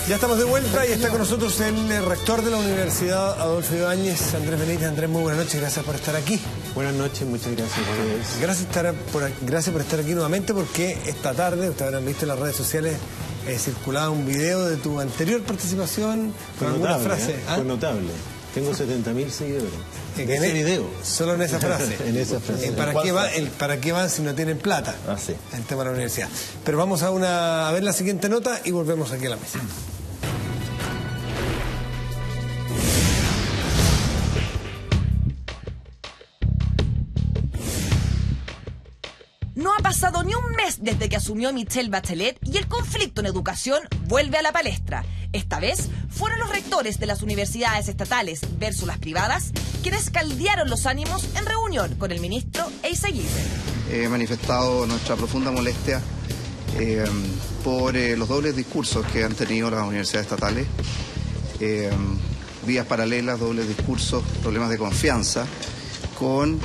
Ya estamos de vuelta y está con nosotros el rector de la Universidad, Adolfo Ibáñez, Andrés Benítez. Andrés, muy buenas noches, gracias por estar aquí. Buenas noches, muchas gracias. Gracias por estar aquí nuevamente, porque esta tarde, ustedes habrán visto en las redes sociales, circulaba un video de tu anterior participación con alguna frase. Fue notable. Tengo 70.000 seguidores. En ese video. Solo en esa frase. En esa frase. ¿Para qué van si no tienen plata? Ah, sí. El tema de la universidad. Pero vamos a ver la siguiente nota y volvemos aquí a la mesa. No ha pasado ni un mes desde que asumió Michelle Bachelet y el conflicto en educación vuelve a la palestra. Esta vez fueron los rectores de las universidades estatales versus las privadas quienes caldearon los ánimos en reunión con el ministro Eizaguirre. He manifestado nuestra profunda molestia por los dobles discursos que han tenido las universidades estatales, vías paralelas, dobles discursos, problemas de confianza con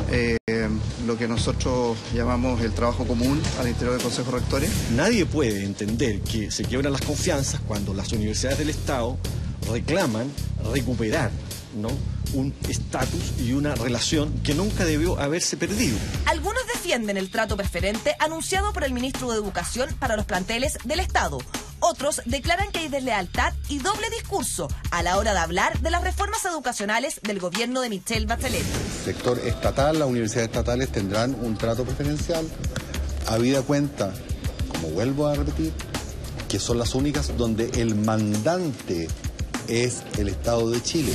lo que nosotros llamamos el trabajo común al interior del Consejo de Rectores. Nadie puede entender que se quiebran las confianzas cuando las universidades del Estado reclaman recuperar, ¿no?, un estatus y una relación que nunca debió haberse perdido. Algunos defienden el trato preferente anunciado por el ministro de Educación para los planteles del Estado. Otros declaran que hay deslealtad y doble discurso a la hora de hablar de las reformas educacionales del gobierno de Michelle Bachelet. El sector estatal, las universidades estatales tendrán un trato preferencial, habida cuenta, como vuelvo a repetir, que son las únicas donde el mandante es el Estado de Chile.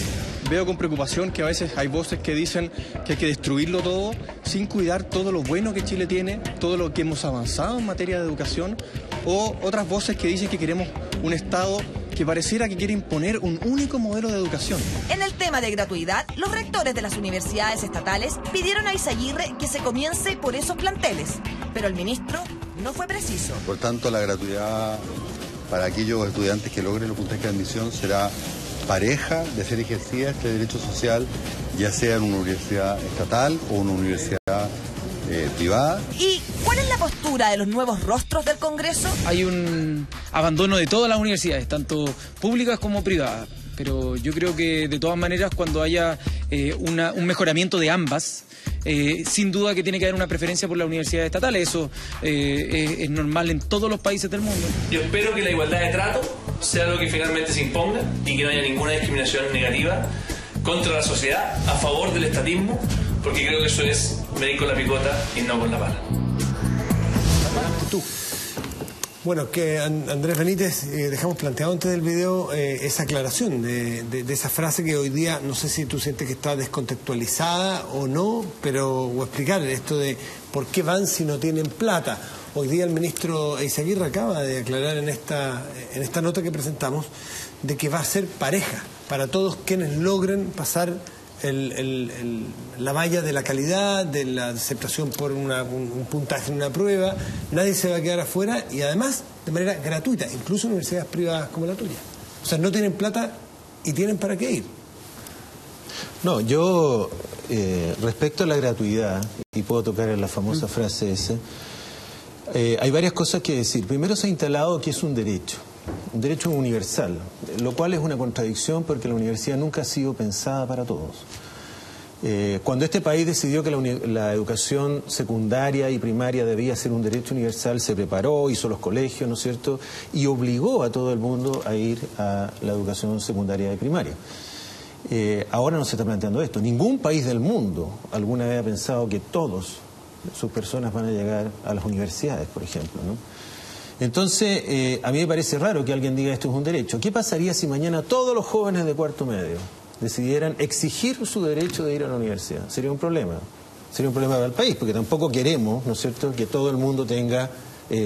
Veo con preocupación que a veces hay voces que dicen que hay que destruirlo todo sin cuidar todo lo bueno que Chile tiene, todo lo que hemos avanzado en materia de educación, o otras voces que dicen que queremos un Estado que pareciera que quiere imponer un único modelo de educación. En el tema de gratuidad, los rectores de las universidades estatales pidieron a Eizaguirre que se comience por esos planteles, pero el ministro no fue preciso. Por tanto, la gratuidad para aquellos estudiantes que logren los puntajes de admisión será pareja de ser ejercida este derecho social, ya sea en una universidad estatal o una universidad privada. ¿Y cuál es la postura de los nuevos rostros del Congreso? Hay un abandono de todas las universidades, tanto públicas como privadas, pero yo creo que de todas maneras cuando haya un mejoramiento de ambas, sin duda que tiene que haber una preferencia por las universidades estatales. Eso es normal en todos los países del mundo. Yo espero que la igualdad de trato sea lo que finalmente se imponga y que no haya ninguna discriminación negativa contra la sociedad a favor del estatismo, porque creo que eso es medir con la picota y no con la pala. Tú. Bueno, que Andrés Benítez, dejamos planteado antes del video esa aclaración de esa frase que hoy día, no sé si tú sientes que está descontextualizada o no, o explicar esto de por qué van si no tienen plata. Hoy día el ministro Eizaguirre acaba de aclarar en esta nota que presentamos de que va a ser pareja para todos quienes logren pasar la valla de la calidad, de la aceptación por un puntaje en una prueba. Nadie se va a quedar afuera y además de manera gratuita, incluso universidades privadas como la tuya. O sea, no tienen plata y tienen para qué ir. No, yo respecto a la gratuidad, y puedo tocar en la famosa frase esa, hay varias cosas que decir. Primero, se ha instalado que es un derecho universal, lo cual es una contradicción porque la universidad nunca ha sido pensada para todos. Cuando este país decidió que la educación secundaria y primaria debía ser un derecho universal, se preparó, hizo los colegios, ¿no es cierto?, y obligó a todo el mundo a ir a la educación secundaria y primaria. Ahora no se está planteando esto. Ningún país del mundo alguna vez ha pensado que todas sus personas van a llegar a las universidades, por ejemplo, ¿no? Entonces, a mí me parece raro que alguien diga esto es un derecho. ¿Qué pasaría si mañana todos los jóvenes de cuarto medio decidieran exigir su derecho de ir a la universidad? Sería un problema. Sería un problema para el país, porque tampoco queremos, ¿no es cierto?, que todo el mundo tenga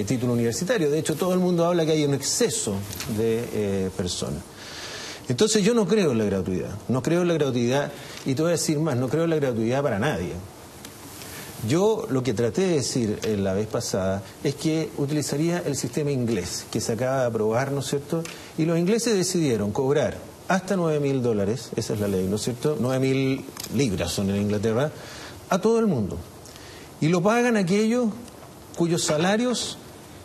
título universitario. De hecho, todo el mundo habla que hay un exceso de personas. Entonces, yo no creo en la gratuidad. No creo en la gratuidad, y te voy a decir más, no creo en la gratuidad para nadie. Yo lo que traté de decir la vez pasada es que utilizaría el sistema inglés, que se acaba de aprobar, ¿no es cierto? Y los ingleses decidieron cobrar hasta $9.000, esa es la ley, ¿no es cierto? 9.000 libras son en Inglaterra, a todo el mundo. Y lo pagan aquellos cuyos salarios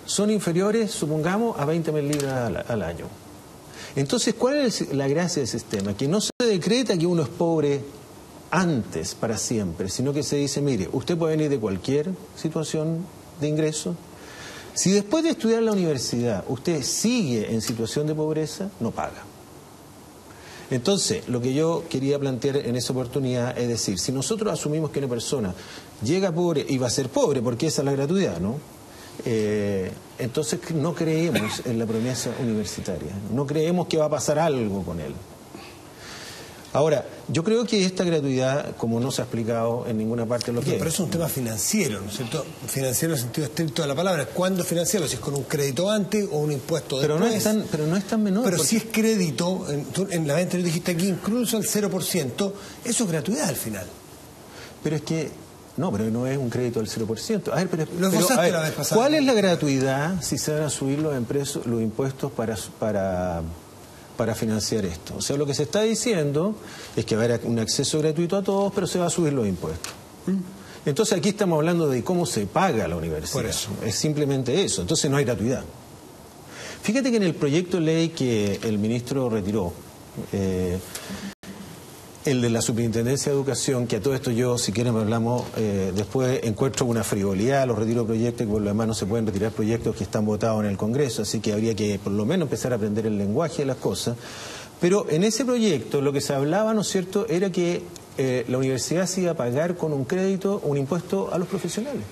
son inferiores, supongamos, a 20.000 libras al año. Entonces, ¿cuál es la gracia del sistema? Que no se decreta que uno es pobre antes, para siempre, sino que se dice, mire, usted puede venir de cualquier situación de ingreso. Si después de estudiar en la universidad usted sigue en situación de pobreza, no paga. Entonces, lo que yo quería plantear en esa oportunidad es decir, si nosotros asumimos que una persona llega pobre y va a ser pobre, porque esa es la gratuidad, ¿no? Entonces no creemos en la promesa universitaria, no creemos que va a pasar algo con él. Ahora, yo creo que esta gratuidad, como no se ha explicado en ninguna parte lo que es. Pero es un tema financiero, ¿no es cierto? Financiero en el sentido estricto de la palabra. ¿Cuándo financiarlo? Si es con un crédito antes o un impuesto después. Pero no es tan menor. Pero si es crédito, en la vez anterior dijiste aquí, incluso al 0%, eso es gratuidad al final. Pero es que, no, pero no es un crédito al 0%. A ver, lo esbozaste la vez pasada. ¿Cuál es la gratuidad si se van a subir los impuestos para financiar esto? O sea, lo que se está diciendo es que va a haber un acceso gratuito a todos, pero se va a subir los impuestos. Entonces aquí estamos hablando de cómo se paga la universidad. Por eso. Es simplemente eso. Entonces no hay gratuidad. Fíjate que en el proyecto de ley que el ministro retiró, el de la Superintendencia de Educación, que a todo esto yo, si quieren hablamos, después encuentro una frivolidad, los retiro proyectos, que por lo demás no se pueden retirar proyectos que están votados en el Congreso, así que habría que por lo menos empezar a aprender el lenguaje de las cosas. Pero en ese proyecto lo que se hablaba, ¿no es cierto?, era que la universidad se iba a pagar con un crédito, un impuesto a los profesionales.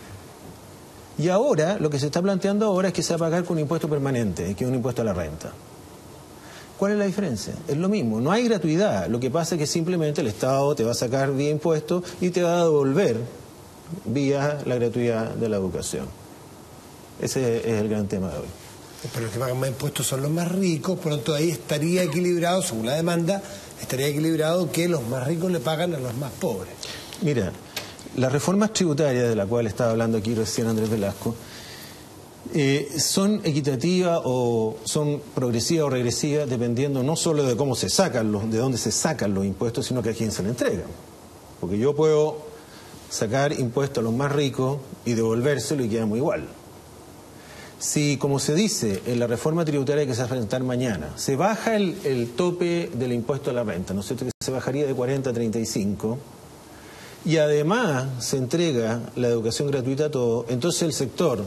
Y ahora, lo que se está planteando ahora es que se va a pagar con un impuesto permanente, que es un impuesto a la renta. ¿Cuál es la diferencia? Es lo mismo, no hay gratuidad. Lo que pasa es que simplemente el Estado te va a sacar vía impuestos y te va a devolver vía la gratuidad de la educación. Ese es el gran tema de hoy. Pero los que pagan más impuestos son los más ricos, por lo tanto ahí estaría equilibrado, según la demanda, estaría equilibrado que los más ricos le pagan a los más pobres. Mira, las reformas tributarias de las cuales estaba hablando aquí recién Andrés Velasco, son equitativas o son progresivas o regresivas dependiendo no solo de cómo se sacan de dónde se sacan los impuestos, sino que a quién se le entregan. Porque yo puedo sacar impuestos a los más ricos y devolvérselo y quedamos igual. Si, como se dice en la reforma tributaria que se va a presentar mañana, se baja el tope del impuesto a la renta, ¿no es cierto?, que se bajaría de 40 a 35, y además se entrega la educación gratuita a todos, entonces el sector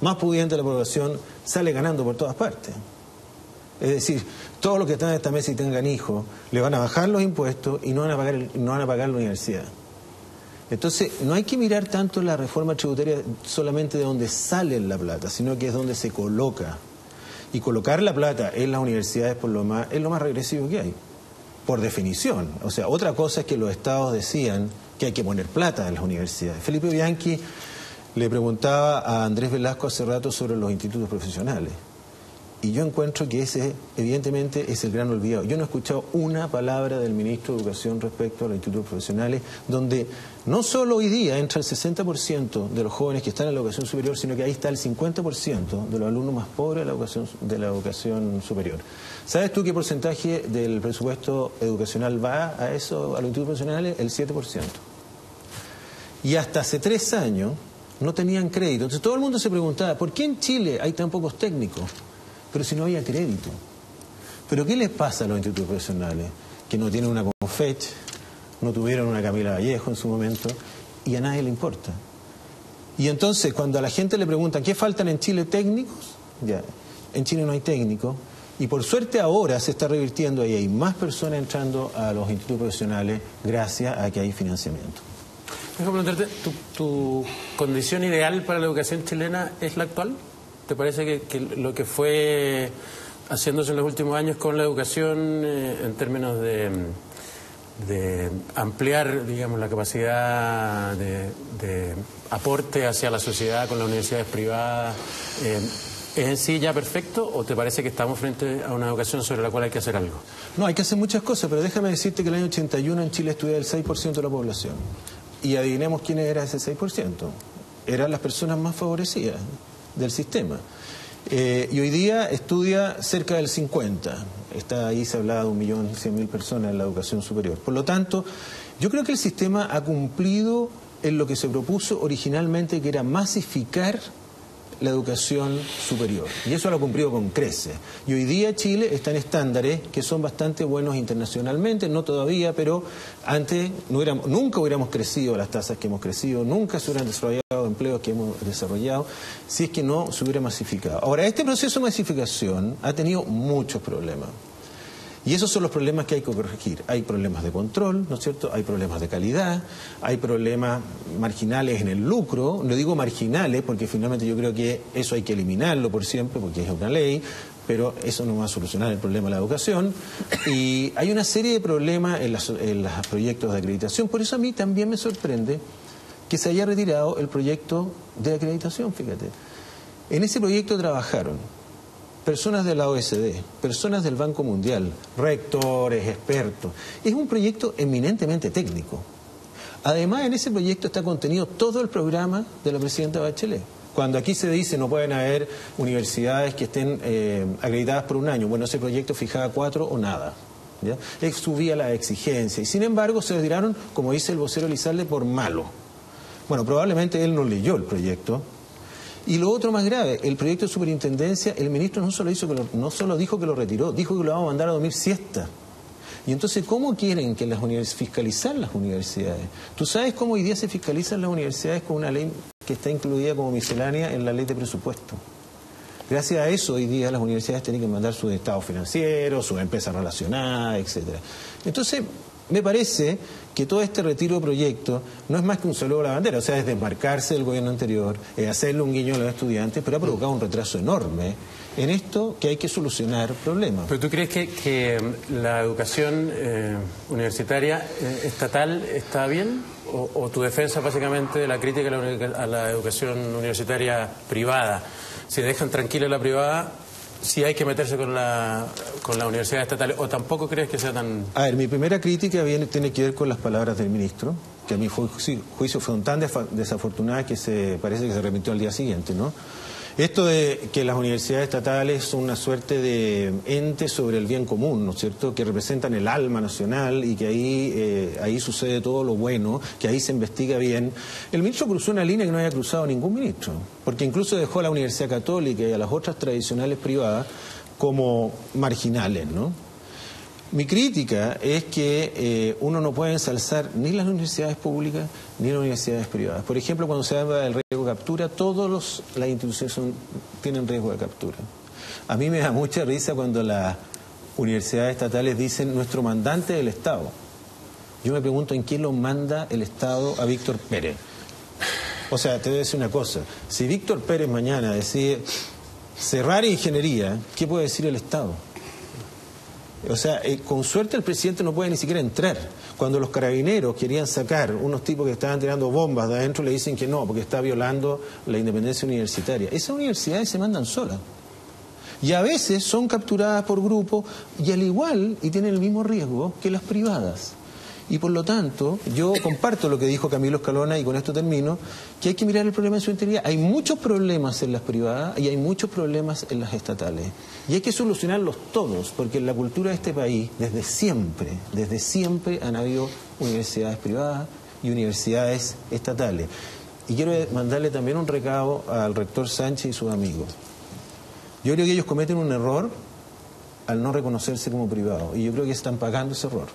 más pudiente de la población sale ganando por todas partes. Es decir, todos los que están en esta mesa y tengan hijos, le van a bajar los impuestos y no van a pagar la universidad. Entonces, no hay que mirar tanto la reforma tributaria solamente de dónde sale la plata, sino que es donde se coloca. Y colocar la plata en las universidades es lo más regresivo que hay, por definición. O sea, otra cosa es que los estados decían que hay que poner plata en las universidades. Felipe Bianchi le preguntaba a Andrés Velasco hace rato sobre los institutos profesionales. Y yo encuentro que ese, evidentemente, es el gran olvidado. Yo no he escuchado una palabra del ministro de Educación respecto a los institutos profesionales, donde no solo hoy día entra el 60% de los jóvenes que están en la educación superior, sino que ahí está el 50% de los alumnos más pobres de la educación superior. ¿Sabes tú qué porcentaje del presupuesto educacional va a eso, a los institutos profesionales? El 7%. Y hasta hace 3 años no tenían crédito. Entonces todo el mundo se preguntaba, ¿por qué en Chile hay tan pocos técnicos? Pero si no había crédito. ¿Pero qué les pasa a los institutos profesionales? Que no tienen una Confech, no tuvieron una Camila Vallejo en su momento, y a nadie le importa. Y entonces, cuando a la gente le preguntan, ¿qué faltan en Chile técnicos? Ya, en Chile no hay técnicos, y por suerte ahora se está revirtiendo y hay más personas entrando a los institutos profesionales gracias a que hay financiamiento. Déjame preguntarte, ¿tu condición ideal para la educación chilena es la actual? ¿Te parece que lo que fue haciéndose en los últimos años con la educación en términos de ampliar, digamos, la capacidad de aporte hacia la sociedad con las universidades privadas, es en sí ya perfecto, o te parece que estamos frente a una educación sobre la cual hay que hacer algo? No, hay que hacer muchas cosas, pero déjame decirte que el año 81 en Chile estudiaba el 6% de la población. Y adivinemos quién era ese 6%. Eran las personas más favorecidas del sistema. Y hoy día estudia cerca del 50%. Ahí se hablaba de 1.100.000 personas en la educación superior. Por lo tanto, yo creo que el sistema ha cumplido en lo que se propuso originalmente, que era masificar la educación superior. Y eso lo ha cumplido con creces. Y hoy día Chile está en estándares que son bastante buenos internacionalmente, no todavía, pero antes nunca hubiéramos crecido a las tasas que hemos crecido, nunca se hubieran desarrollado empleos que hemos desarrollado, si es que no se hubiera masificado. Ahora, este proceso de masificación ha tenido muchos problemas. Y esos son los problemas que hay que corregir. Hay problemas de control, ¿no es cierto? Hay problemas de calidad, hay problemas marginales en el lucro. No digo marginales porque finalmente yo creo que eso hay que eliminarlo por siempre porque es una ley, pero eso no va a solucionar el problema de la educación. Y hay una serie de problemas en los proyectos de acreditación. Por eso a mí también me sorprende que se haya retirado el proyecto de acreditación, fíjate. En ese proyecto trabajaron personas de la OECD, personas del Banco Mundial, rectores, expertos. Es un proyecto eminentemente técnico. Además, en ese proyecto está contenido todo el programa de la presidenta Bachelet. Cuando aquí se dice no pueden haber universidades que estén acreditadas por un año, bueno, ese proyecto fijaba 4 o nada. ¿Ya? Subía la exigencia y sin embargo se retiraron, como dice el vocero Elizalde, por malo. Bueno, probablemente él no leyó el proyecto. Y lo otro más grave, el proyecto de superintendencia, el ministro no solo dijo que lo retiró, dijo que lo vamos a mandar a dormir siesta. Y entonces, ¿cómo quieren que fiscalizar las universidades? ¿Tú sabes cómo hoy día se fiscalizan las universidades con una ley que está incluida como miscelánea en la ley de presupuesto? Gracias a eso, hoy día las universidades tienen que mandar sus estados financieros, sus empresas relacionadas, etcétera. Entonces, me parece que todo este retiro de proyectos no es más que un saludo a la bandera, o sea, es desmarcarse del gobierno anterior, hacerle un guiño a los estudiantes, pero ha provocado un retraso enorme en esto que hay que solucionar problemas. ¿Pero tú crees que la educación universitaria estatal está bien? ¿O tu defensa básicamente de la crítica a la educación universitaria privada? Si dejan tranquila la privada, si hay que meterse con la universidad estatal, o tampoco crees que sea tan... A ver, mi primera crítica tiene que ver con las palabras del ministro, que a mi juicio fueron tan desafortunadas que parece que se remitió al día siguiente, ¿no? Esto de que las universidades estatales son una suerte de ente sobre el bien común, ¿no es cierto?, que representan el alma nacional y que ahí sucede todo lo bueno, que ahí se investiga bien. El ministro cruzó una línea que no haya cruzado ningún ministro, porque incluso dejó a la Universidad Católica y a las otras tradicionales privadas como marginales, ¿no? Mi crítica es que uno no puede ensalzar ni las universidades públicas ni las universidades privadas. Por ejemplo, cuando se habla del riesgo de captura, todas las instituciones tienen riesgo de captura. A mí me da mucha risa cuando las universidades estatales dicen nuestro mandante del Estado. Yo me pregunto en quién lo manda el Estado a Víctor Pérez. O sea, te voy a decir una cosa. Si Víctor Pérez mañana decide cerrar ingeniería, ¿qué puede decir el Estado? O sea, con suerte el presidente no puede ni siquiera entrar. Cuando los carabineros querían sacar unos tipos que estaban tirando bombas de adentro, le dicen que no, porque está violando la independencia universitaria. Esas universidades se mandan solas. Y a veces son capturadas por grupos y al igual, y tienen el mismo riesgo que las privadas. Y por lo tanto, yo comparto lo que dijo Camilo Escalona, y con esto termino, que hay que mirar el problema en su integridad. Hay muchos problemas en las privadas y hay muchos problemas en las estatales. Y hay que solucionarlos todos, porque en la cultura de este país, desde siempre han habido universidades privadas y universidades estatales. Y quiero mandarle también un recado al rector Sánchez y sus amigos. Yo creo que ellos cometen un error al no reconocerse como privados, y yo creo que están pagando ese error.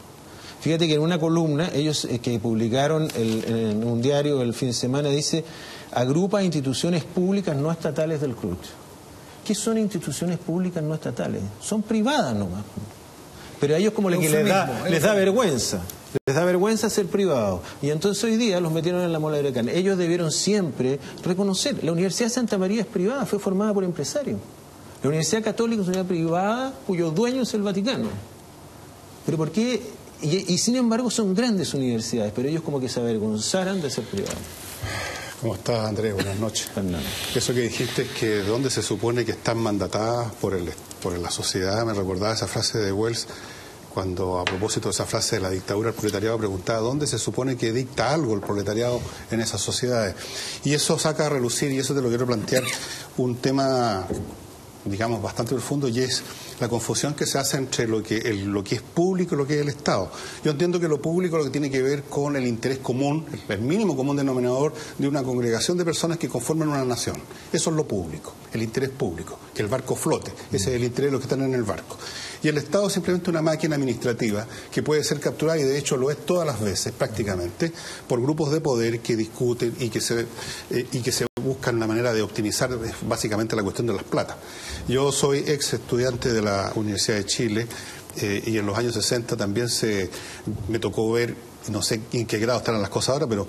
Fíjate que en una columna, ellos que publicaron en un diario el fin de semana, dice, agrupa instituciones públicas no estatales del CRUCH. ¿Qué son instituciones públicas no estatales? Son privadas nomás. Pero a ellos como les da vergüenza. Les da vergüenza ser privados. Y entonces hoy día los metieron en la mola de can. Ellos debieron siempre reconocer. La Universidad de Santa María es privada, fue formada por empresarios. La Universidad Católica es una privada cuyo dueño es el Vaticano. ¿Pero por qué? Y sin embargo son grandes universidades, pero ellos como que se avergonzaran de ser privados. ¿Cómo estás, Andrés? Buenas noches. Fernando. Eso que dijiste es que donde se supone que están mandatadas por la sociedad, me recordaba esa frase de Wells, cuando a propósito de esa frase de la dictadura del proletariado preguntaba ¿dónde se supone que dicta algo el proletariado en esas sociedades? Y eso saca a relucir, y eso te lo quiero plantear, un tema, digamos, bastante profundo, y es la confusión que se hace entre lo que es público y lo que es el Estado. Yo entiendo que lo público es lo que tiene que ver con el interés común, el mínimo común denominador de una congregación de personas que conforman una nación. Eso es lo público, el interés público, que el barco flote, ese es el interés de los que están en el barco. Y el Estado es simplemente una máquina administrativa que puede ser capturada, y de hecho lo es todas las veces prácticamente, por grupos de poder que discuten y que se buscan la manera de optimizar básicamente la cuestión de las plata. Yo soy ex estudiante de la Universidad de Chile y en los años 60 también me tocó ver, no sé en qué grado están las cosas ahora, pero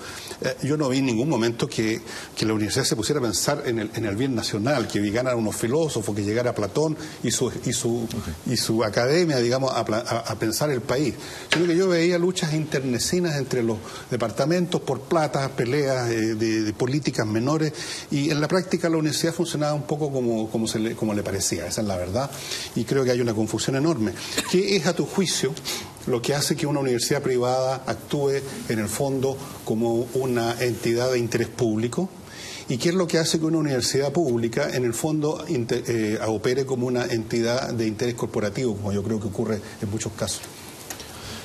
yo no vi en ningún momento que la universidad se pusiera a pensar en el bien nacional, que llegaran unos filósofos, que llegara Platón y su academia, digamos, a pensar el país. Sino que yo veía luchas internecinas entre los departamentos por plata, peleas de políticas menores, y en la práctica la universidad funcionaba un poco como le parecía, esa es la verdad, y creo que hay una confusión enorme. ¿Qué es, a tu juicio, lo que hace que una universidad privada actúe en el fondo como una entidad de interés público? ¿Y qué es lo que hace que una universidad pública en el fondo opere como una entidad de interés corporativo, como yo creo que ocurre en muchos casos?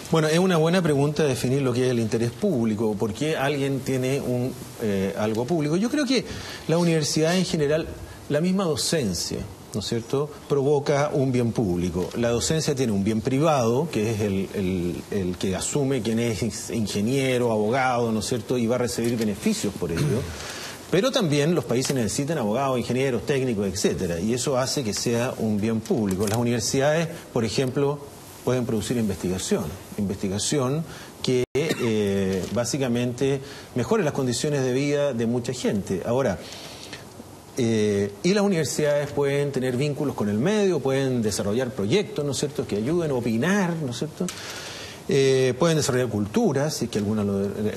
Bueno, es una buena pregunta definir lo que es el interés público, por qué alguien tiene algo público. Yo creo que la universidad en general, la misma docencia, ¿no es cierto?, provoca un bien público. La docencia tiene un bien privado, que es el que asume quien es ingeniero, abogado, ¿no es cierto?, y va a recibir beneficios por ello. Pero también los países necesitan abogados, ingenieros, técnicos, etcétera, y eso hace que sea un bien público. Las universidades, por ejemplo, pueden producir investigación que básicamente mejore las condiciones de vida de mucha gente. Ahora, y las universidades pueden tener vínculos con el medio, pueden desarrollar proyectos, ¿no es cierto?, que ayuden a opinar, ¿no es cierto?, pueden desarrollar culturas, y que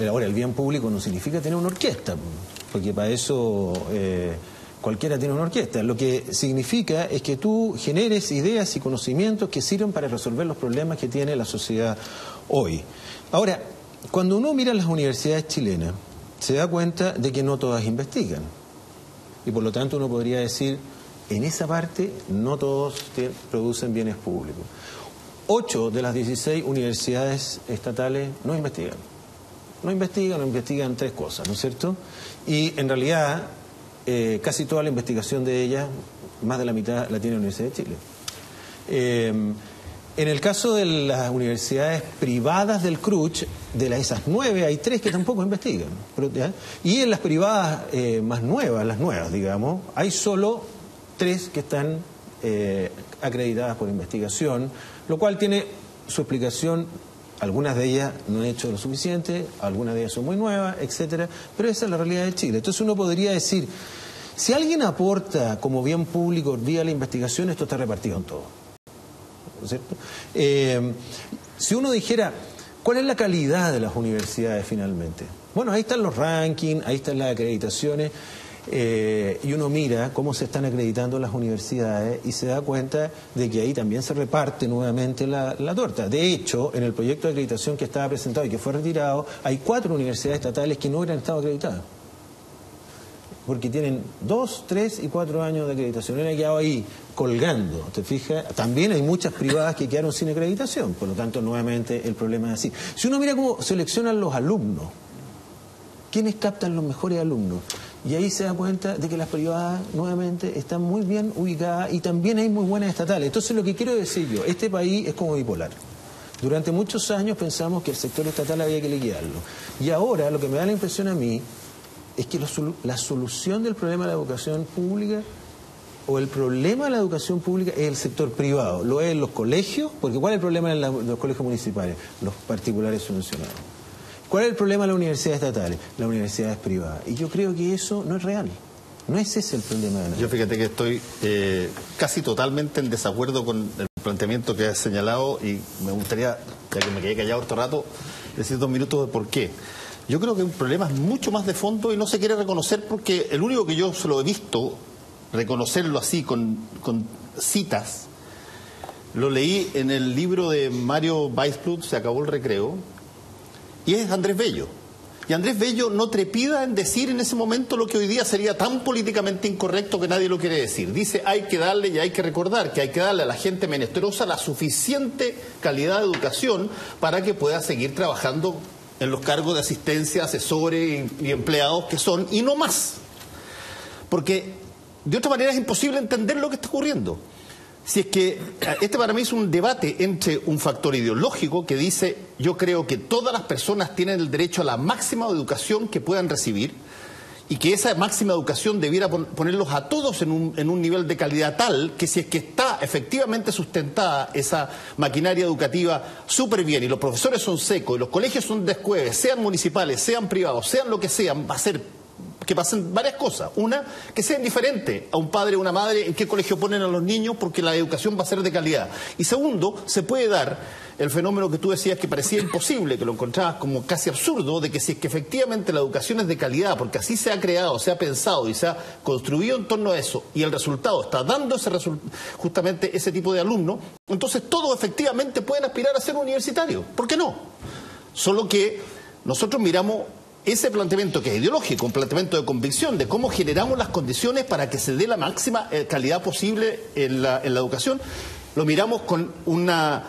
ahora el bien público no significa tener una orquesta, porque para eso cualquiera tiene una orquesta. Lo que significa es que tú generes ideas y conocimientos que sirven para resolver los problemas que tiene la sociedad hoy. Ahora, cuando uno mira las universidades chilenas, se da cuenta de que no todas investigan. Y por lo tanto uno podría decir, en esa parte no todos producen bienes públicos. 8 de las 16 universidades estatales no investigan. No investigan 3 cosas, ¿no es cierto? Y en realidad casi toda la investigación de ellas, más de la mitad, la tiene la Universidad de Chile. En el caso de las universidades privadas del CRUCH, de esas 9 hay 3 que tampoco investigan. Y en las privadas más nuevas, las nuevas, digamos, hay solo 3 que están acreditadas por investigación, lo cual tiene su explicación. Algunas de ellas no han hecho lo suficiente, algunas de ellas son muy nuevas, etcétera, pero esa es la realidad de Chile. Entonces uno podría decir, si alguien aporta como bien público vía la investigación, esto está repartido en todo, ¿no es cierto? Si uno dijera, ¿cuál es la calidad de las universidades finalmente? Bueno, ahí están los rankings, ahí están las acreditaciones, y uno mira cómo se están acreditando las universidades y se da cuenta de que ahí también se reparte nuevamente la torta. De hecho, en el proyecto de acreditación que estaba presentado y que fue retirado, hay 4 universidades estatales que no hubieran estado acreditadas, porque tienen 2, 3 y 4 años de acreditación. Han quedado ahí colgando, ¿te fijas? También hay muchas privadas que quedaron sin acreditación, por lo tanto, nuevamente, el problema es así. Si uno mira cómo seleccionan los alumnos, ¿quiénes captan los mejores alumnos? Y ahí se da cuenta de que las privadas, nuevamente, están muy bien ubicadas y también hay muy buenas estatales. Entonces, lo que quiero decir yo, este país es como bipolar. Durante muchos años pensamos que el sector estatal había que liquidarlo. Y ahora, lo que me da la impresión a mí, es que la solución del problema de la educación pública, o el problema de la educación pública, es el sector privado. Lo es en los colegios, porque ¿cuál es el problema en los colegios municipales? Los particulares subvencionados. ¿Cuál es el problema de las universidades estatales? Las universidades privadas. Y yo creo que eso no es real. No es ese el problema de nada. Yo fíjate que estoy casi totalmente en desacuerdo con el planteamiento que has señalado, y me gustaría, ya que me quedé callado otro rato, decir 2 minutos de por qué. Yo creo que un problema es mucho más de fondo y no se quiere reconocer, porque el único que yo se lo he visto reconocerlo así con citas, lo leí en el libro de Mario Weisblut, Se acabó el recreo, y es Andrés Bello. Y Andrés Bello no trepida en decir en ese momento lo que hoy día sería tan políticamente incorrecto que nadie lo quiere decir. Dice, hay que darle y hay que recordar que hay que darle a la gente menesterosa la suficiente calidad de educación para que pueda seguir trabajando en los cargos de asistencia, asesores y empleados que son, y no más. Porque de otra manera es imposible entender lo que está ocurriendo. Si es que este para mí es un debate entre un factor ideológico que dice, yo creo que todas las personas tienen el derecho a la máxima educación que puedan recibir y que esa máxima educación debiera ponerlos a todos en un nivel de calidad tal que si es que está efectivamente sustentada esa maquinaria educativa súper bien y los profesores son secos y los colegios son descueves, sean municipales, sean privados, sean lo que sean, va a ser que pasen varias cosas. Una, que sea indiferente a un padre o una madre en qué colegio ponen a los niños porque la educación va a ser de calidad. Y segundo, se puede dar el fenómeno que tú decías que parecía imposible, que lo encontrabas como casi absurdo, de que si es que efectivamente la educación es de calidad, porque así se ha creado, se ha pensado y se ha construido en torno a eso, y el resultado está dando justamente ese tipo de alumnos, entonces todos efectivamente pueden aspirar a ser universitarios. ¿Por qué no? Solo que nosotros miramos ese planteamiento que es ideológico, un planteamiento de convicción de cómo generamos las condiciones para que se dé la máxima calidad posible en la educación, lo miramos con una,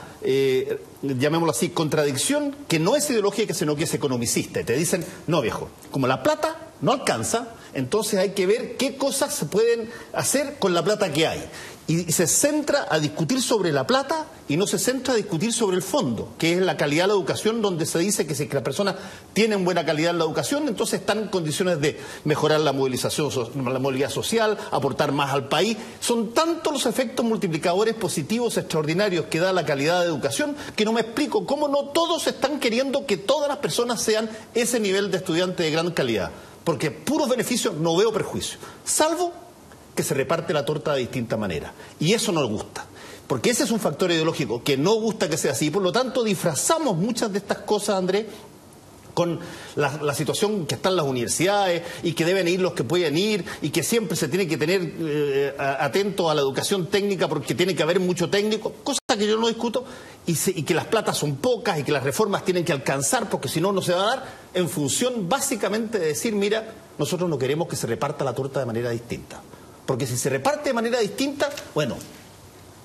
llamémoslo así, contradicción que no es ideológica, sino que es economicista. Y te dicen, no viejo, como la plata no alcanza, entonces hay que ver qué cosas se pueden hacer con la plata que hay. Y se centra a discutir sobre la plata y no se centra a discutir sobre el fondo, que es la calidad de la educación, donde se dice que si las personas tienen buena calidad en la educación, entonces están en condiciones de mejorar la movilización, la movilidad social, aportar más al país. Son tantos los efectos multiplicadores positivos extraordinarios que da la calidad de educación que no me explico cómo no todos están queriendo que todas las personas sean ese nivel de estudiante de gran calidad. Porque puros beneficios no veo perjuicio, salvo que se reparte la torta de distinta manera. Y eso nos gusta, porque ese es un factor ideológico que no gusta que sea así. Por lo tanto, disfrazamos muchas de estas cosas, Andrés, con la situación que está en las universidades y que deben ir los que pueden ir y que siempre se tiene que tener atento a la educación técnica porque tiene que haber mucho técnico, cosa que yo no discuto, y que las platas son pocas y que las reformas tienen que alcanzar porque si no, no se va a dar, en función básicamente de decir, mira, nosotros no queremos que se reparta la torta de manera distinta. Porque si se reparte de manera distinta, bueno,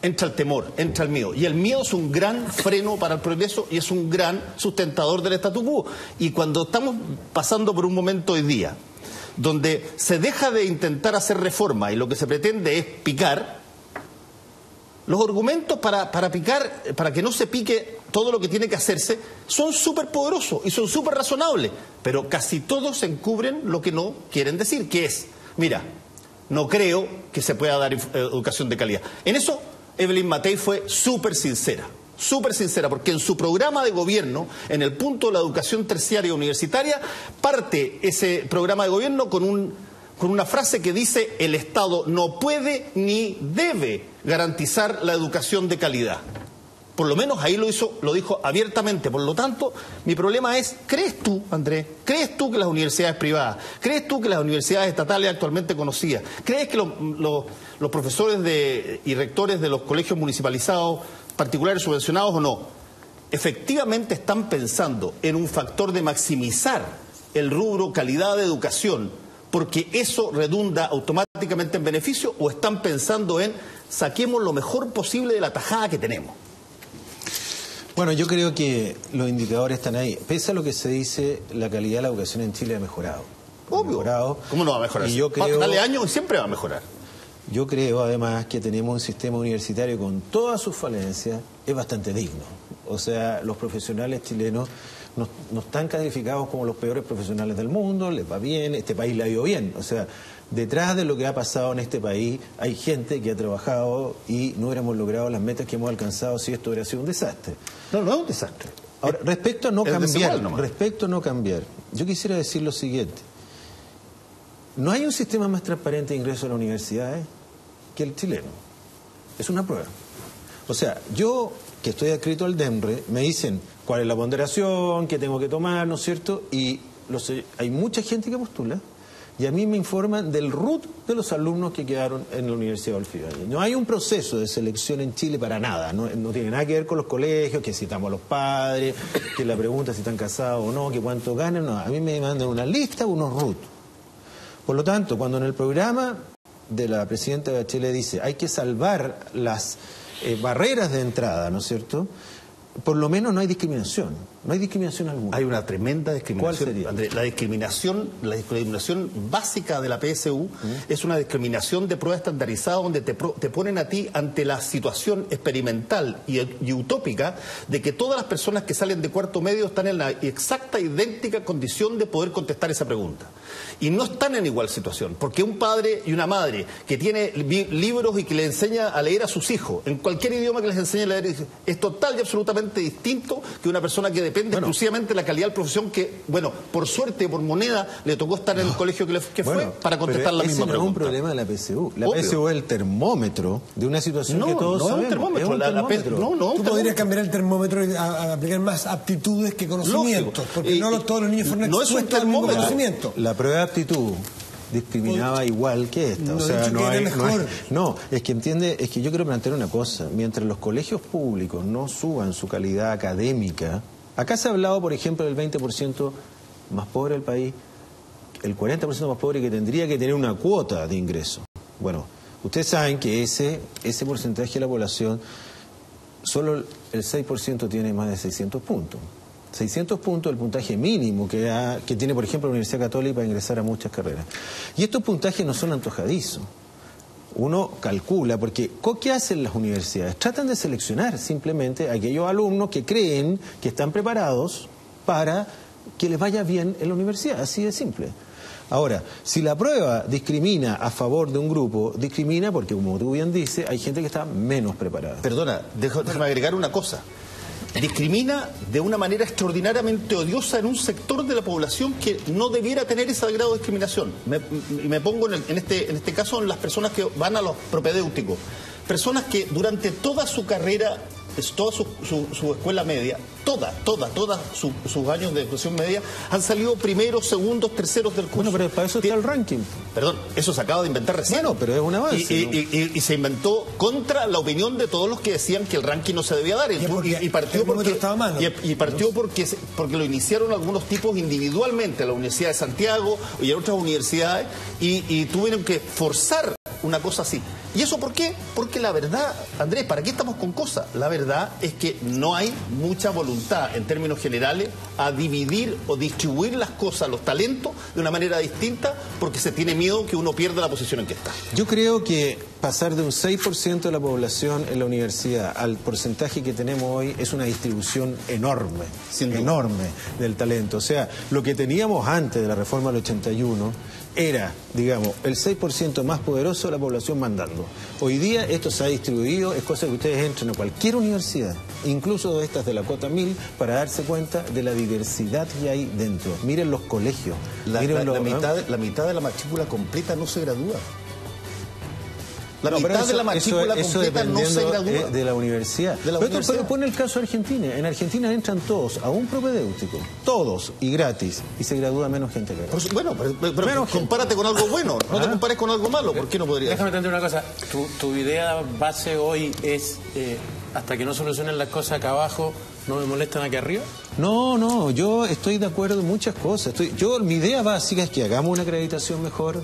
entra el temor, entra el miedo. Y el miedo es un gran freno para el progreso y es un gran sustentador del statu quo. Y cuando estamos pasando por un momento hoy día, donde se deja de intentar hacer reforma y lo que se pretende es picar, los argumentos para picar, para que no se pique todo lo que tiene que hacerse, son súper poderosos y son súper razonables. Pero casi todos encubren lo que no quieren decir, que es, mira, no creo que se pueda dar educación de calidad. En eso, Evelyn Matei fue súper sincera, porque en su programa de gobierno, en el punto de la educación terciaria universitaria, parte ese programa de gobierno con una frase que dice, el Estado no puede ni debe garantizar la educación de calidad. Por lo menos ahí lo dijo abiertamente. Por lo tanto, mi problema es, ¿crees tú, Andrés, crees tú que las universidades privadas, crees tú que las universidades estatales actualmente conocidas, crees que los profesores y rectores de los colegios municipalizados, particulares subvencionados o no, efectivamente están pensando en un factor de maximizar el rubro calidad de educación, porque eso redunda automáticamente en beneficio, o están pensando en saquemos lo mejor posible de la tajada que tenemos? Bueno, yo creo que los indicadores están ahí. Pese a lo que se dice, la calidad de la educación en Chile ha mejorado. Obvio. Mejorado. ¿Cómo no va a mejorar? Y yo creo, dale años y siempre va a mejorar. Yo creo, además, que tenemos un sistema universitario con todas sus falencias, es bastante digno. O sea, los profesionales chilenos no están calificados como los peores profesionales del mundo, les va bien, este país le ha ido bien. O sea, detrás de lo que ha pasado en este país hay gente que ha trabajado y no hubiéramos logrado las metas que hemos alcanzado si esto hubiera sido un desastre. No, no es un desastre. Ahora, respecto a no cambiar, yo quisiera decir lo siguiente. No hay un sistema más transparente de ingreso a las universidades que el chileno. Es una prueba. O sea, yo, que estoy adscrito al DEMRE, me dicen cuál es la ponderación que tengo que tomar, ¿no es cierto? Y hay mucha gente que postula y a mí me informan del RUT de los alumnos que quedaron en la Universidad Adolfo Ibáñez. No hay un proceso de selección en Chile para nada, no tiene nada que ver con los colegios, que citamos a los padres, que la pregunta si están casados o no, que cuánto ganan, no. A mí me mandan una lista, unos RUT. Por lo tanto, cuando en el programa de la presidenta Bachelet dice hay que salvar las barreras de entrada, ¿no es cierto?, por lo menos no hay discriminación. No hay discriminación alguna. Hay una tremenda discriminación. ¿Cuál sería? Andrés, la discriminación básica de la PSU es una discriminación de prueba estandarizada donde te ponen a ti ante la situación experimental y utópica de que todas las personas que salen de cuarto medio están en la exacta, idéntica condición de poder contestar esa pregunta. Y no están en igual situación, porque un padre y una madre que tiene libros y que le enseña a leer a sus hijos, en cualquier idioma que les enseñe a leer, es total y absolutamente distinto que una persona que depende exclusivamente de la calidad de la profesión que, bueno, por suerte, por moneda, le tocó estar en el colegio que fue para contestar la misma pregunta. Ese no es un problema de la PSU. La PSU es el termómetro de una situación que todos sabemos. Es un termómetro. Tú podrías cambiar el termómetro y aplicar más aptitudes que conocimientos, porque no todos los niños fueron expuestos al mismo conocimiento. La prueba de aptitud discriminaba igual que esta. O sea, no, es que entiende, es que yo quiero plantear una cosa. Mientras los colegios públicos no suban su calidad académica, acá se ha hablado, por ejemplo, del 20% más pobre del país, el 40% más pobre que tendría que tener una cuota de ingreso. Bueno, ustedes saben que ese porcentaje de la población, solo el 6% tiene más de 600 puntos. 600 puntos el puntaje mínimo que tiene, por ejemplo, la Universidad Católica para ingresar a muchas carreras. Y estos puntajes no son antojadizos. Uno calcula, porque ¿qué hacen las universidades? Tratan de seleccionar simplemente a aquellos alumnos que creen que están preparados para que les vaya bien en la universidad, así de simple. Ahora, si la prueba discrimina a favor de un grupo, discrimina porque, como tú bien dices, hay gente que está menos preparada. Perdona, déjame agregar una cosa. Discrimina de una manera extraordinariamente odiosa en un sector de la población que no debiera tener ese grado de discriminación. Me pongo en este caso en las personas que van a los propedéuticos. Personas que durante toda su carrera, toda su escuela media, todos sus años de educación media, han salido primeros, segundos, terceros del curso. Bueno, pero para eso está el ranking. Perdón, eso se acaba de inventar recién. Bueno, pero es un avance. Y se inventó contra la opinión de todos los que decían que el ranking no se debía dar. Y partió porque lo iniciaron algunos tipos individualmente, a la Universidad de Santiago y a otras universidades, y tuvieron que forzar una cosa así. ¿Y eso por qué? Porque la verdad, Andrés, ¿para qué estamos con cosas? La verdad es que no hay mucha voluntad, en términos generales, a dividir o distribuir las cosas, los talentos, de una manera distinta, porque se tiene miedo que uno pierda la posición en que está. Yo creo que pasar de un 6% de la población en la universidad al porcentaje que tenemos hoy es una distribución enorme, enorme del talento. O sea, lo que teníamos antes de la reforma del 81 era, digamos, el 6% más poderoso de la población mandando. Hoy día esto se ha distribuido, es cosa que ustedes entren a cualquier universidad, incluso estas de la cota 1000, para darse cuenta de la diversidad que hay dentro. Miren los colegios. La mitad de la matrícula completa no se gradúa. La mitad de la matrícula completa no se gradúa. De la universidad. Pero pone el caso de Argentina. En Argentina entran todos a un propedéutico, todos y gratis, y se gradúa menos gente que acá. Bueno, pero compárate con algo bueno, no te compares con algo malo. ¿Por qué no podrías? Déjame entender una cosa. Tu idea base hoy es, hasta que no solucionen las cosas acá abajo, ¿no me molestan aquí arriba? No, yo estoy de acuerdo en muchas cosas. Mi idea básica es que hagamos una acreditación mejor.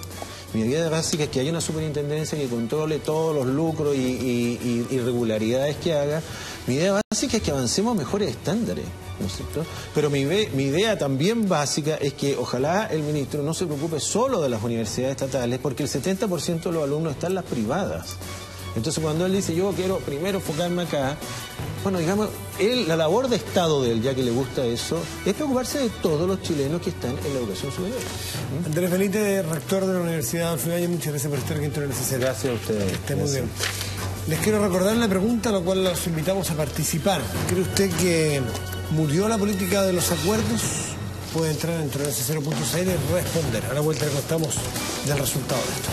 Mi idea básica es que haya una superintendencia que controle todos los lucros y irregularidades que haga. Mi idea básica es que avancemos a mejores estándares, ¿no es cierto? Pero mi idea también básica es que ojalá el ministro no se preocupe solo de las universidades estatales, porque el 70% de los alumnos están en las privadas. Entonces, cuando él dice, yo quiero primero enfocarme acá, bueno, digamos, la labor de Estado de él, ya que le gusta eso, es preocuparse de todos los chilenos que están en la educación superior. Andrés Benítez, rector de la Universidad Adolfo Ibáñez, muchas gracias por estar aquí en Torre Necesaria. Gracias a ustedes. Esté muy bien. Les quiero recordar la pregunta a la cual los invitamos a participar. ¿Cree usted que murió la política de los acuerdos? Puede entrar en torrenecesero.cl y responder. A la vuelta le contamos del resultado de esto.